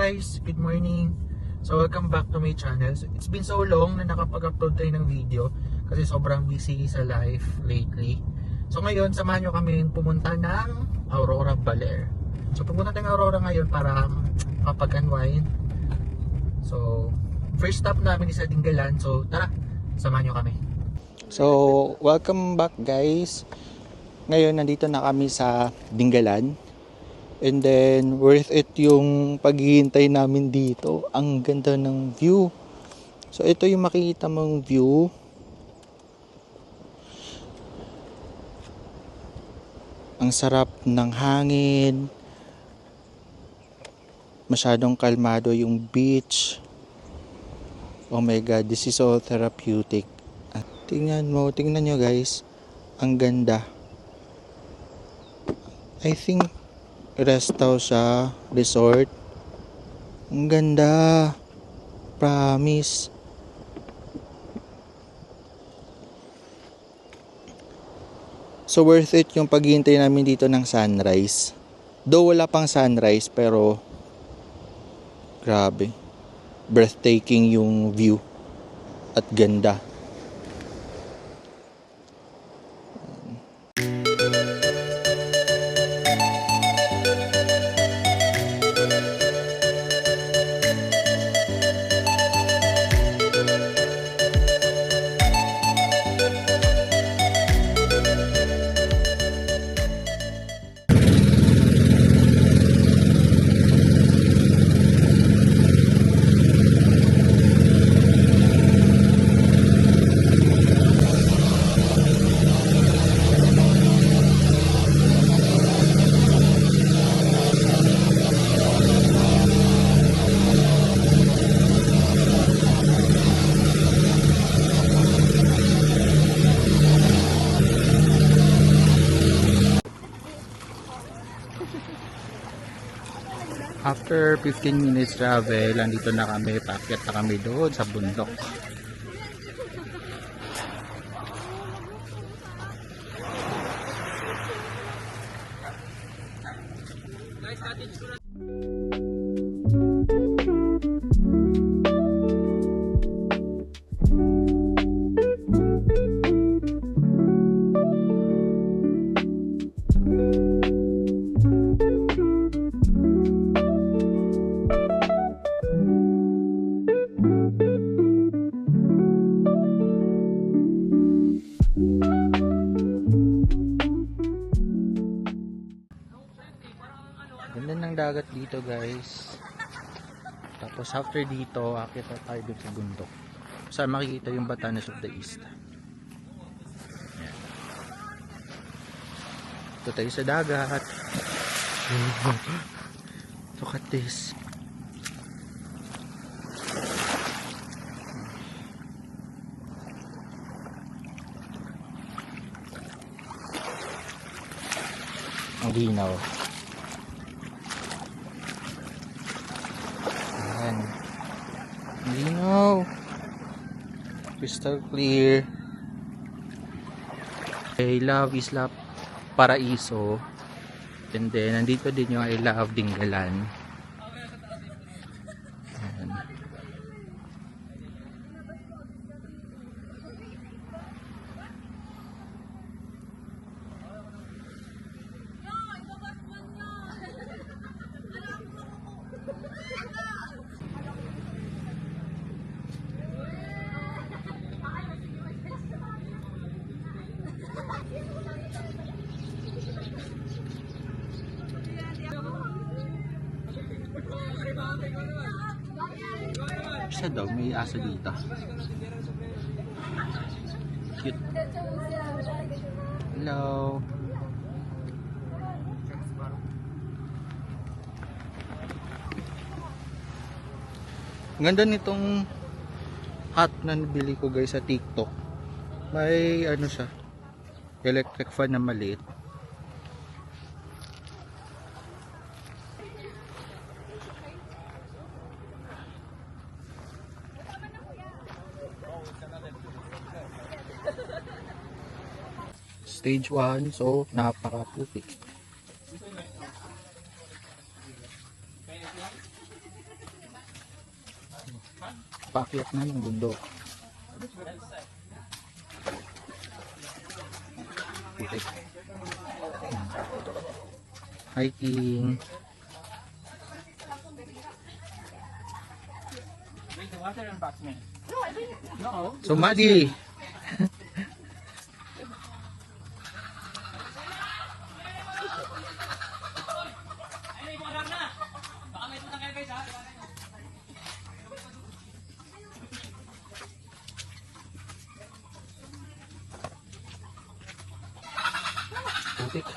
guys! Good morning! So welcome back to my channel. So, it's been so long na nakapag-upload tayo ng video kasi sobrang busy sa life lately. So ngayon, samahan nyo kami pumunta ng Aurora Baler. So pumunta tayong Aurora ngayon para kapag-unwind. So first stop namin is sa Dingalan. So tara, samahan nyo kami. So welcome back guys. Ngayon nandito na kami sa Dingalan. And then, worth it yung paghihintay namin dito. Ang ganda ng view. So, ito yung makikita mong view. Ang sarap ng hangin. Masyadong kalmado yung beach. Oh my God, this is so therapeutic. At tingnan nyo guys. Ang ganda. I think rest house sa resort. Ang ganda. Promise. So worth it yung paghihintay namin dito ng sunrise. Though wala pang sunrise pero grabe. Breathtaking yung view at ganda. After 15 minutes travel, andito na kami, paakyat na kami doon sa bundok. Ganda ng dagat dito guys. Tapos after dito, akit na tayo dun sa bundok. Saan makikita yung Batanes of the East. Ayan. Ito tayo sa dagat. Look at this. Ang linaw. Linaw, crystal clear. I love Isla Paraiso, and then nandito din yung I love Dingalan. Ayan. Isa daw, may aso dito. Cute. Hello. Ganda nitong hat na nabili ko guys sa TikTok. May ano siya, electric fan na maliit. Stage 1, so napakaputik. Paakyat na ng bundok. Putik. Hiking. Sumadi. Putik.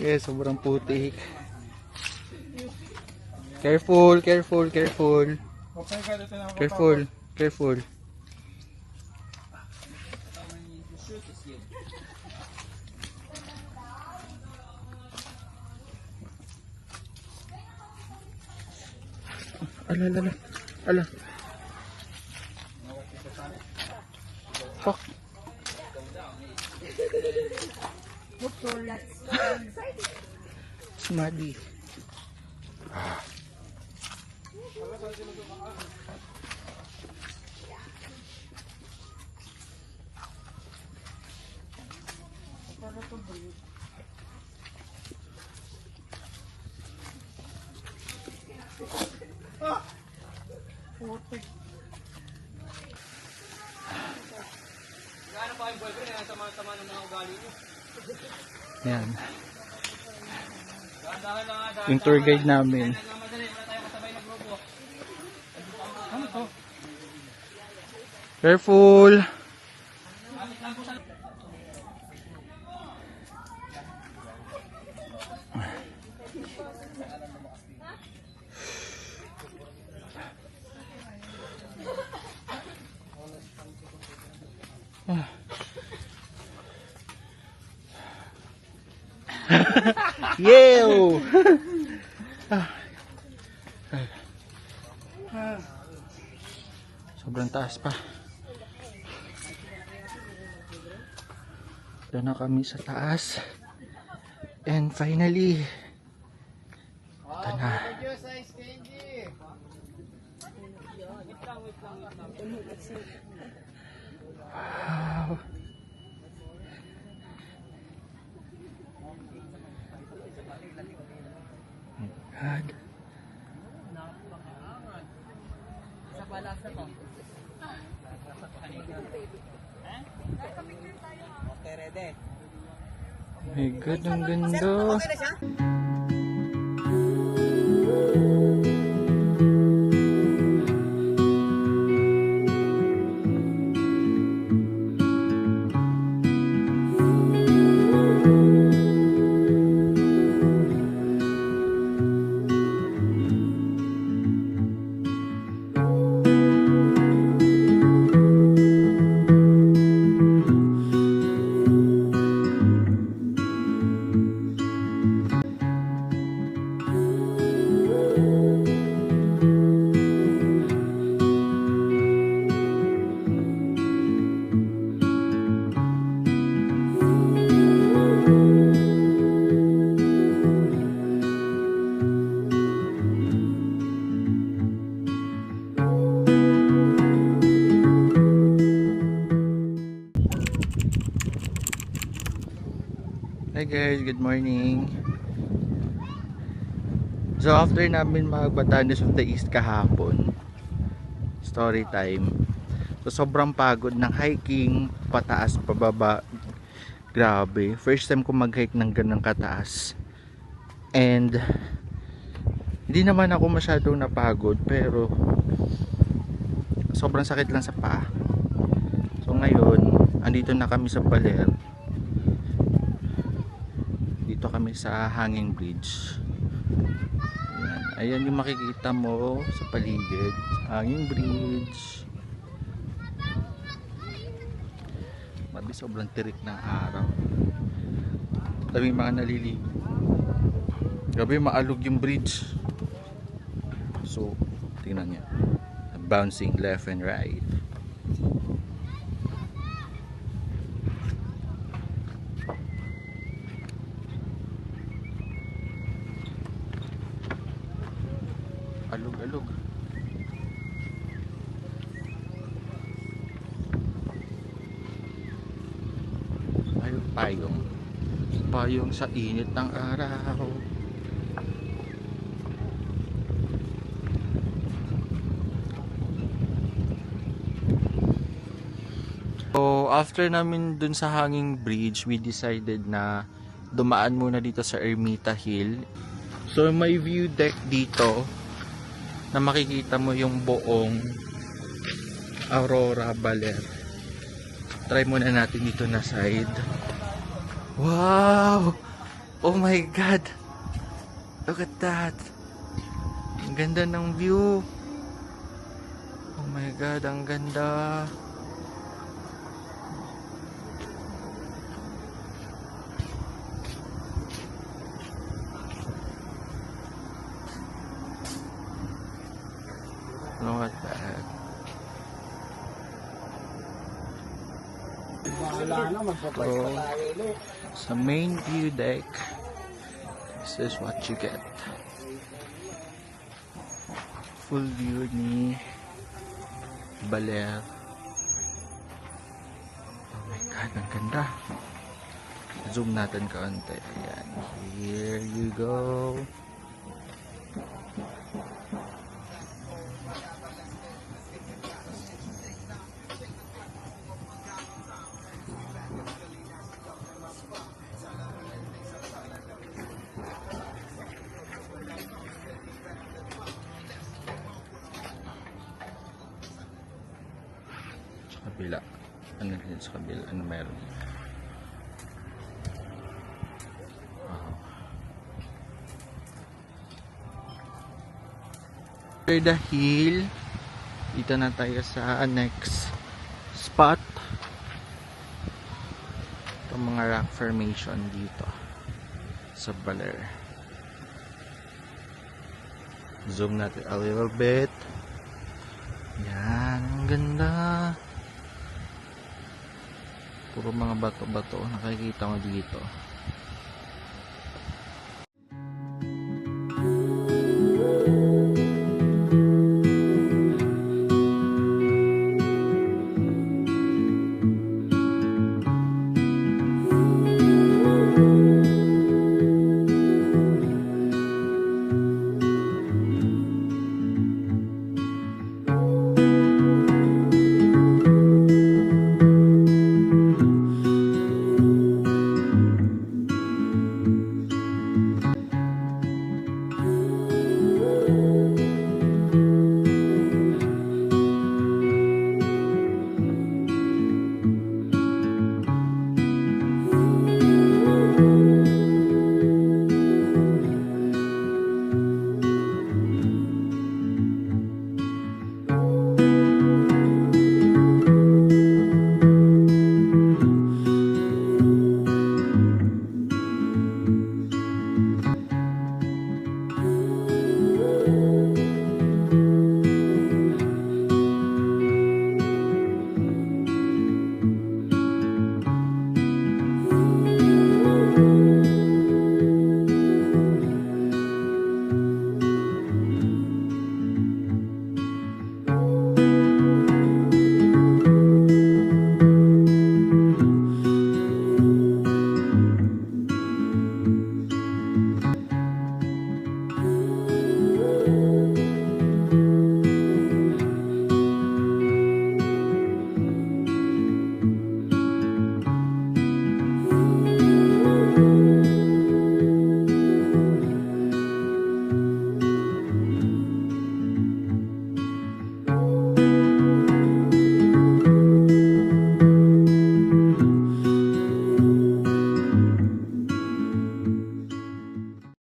Yes, sobrang putik. Careful, careful, careful. Careful, careful. Ala, ala, ala. Fuck. Smadi. Gaano pa yung boyfriend na sama-sama ng mga ugali niyo? Yan. Yung tour guide namin. Ano to? Careful. Yew! Sobrang taas pa. Doon na kami sa taas. And finally, ito na. Wow. God. Sa balasa to. Okay, ready. My God, ang ganda. Hi guys, good morning. So after namin mag-Batanes of the East kahapon, story time. So sobrang pagod ng hiking, pataas, pababa. Grabe, first time ko mag-hike ng ganang kataas. And hindi naman ako masyadong napagod, pero sobrang sakit lang sa paa. So ngayon, andito na kami sa Baler. Dito kami sa hanging bridge. Ayan yung makikita mo sa paligid, hanging bridge. Grabe, sobrang tirik ng araw. Daming mga naliligo. Grabe, maalog yung bridge. So, tingnan niya. Bouncing left and right. Alog-alog. Ayun, payong. Payong sa init ng araw. So, after namin dun sa hanging bridge, we decided na dumaan muna dito sa Ermita Hill. So, may view deck dito na makikita mo yung buong Aurora Baler. Try muna natin dito na side. Wow! Oh my God! Look at that! Ang ganda ng view! Oh my God, ang ganda! Look at that. So, sa main view deck, this is what you get. Full view ni Baler. Oh my God, ang ganda. Zoom natin kaunti. Ayan. Here you go. Kabila. Ano din sa kabila? Ano meron? Wow. After the hill, dito na tayo sa next spot. Itong mga rock formation dito sa Baler. Zoom natin a little bit. Yan, ang ganda. Puro mga bato-bato nakikita mo dito.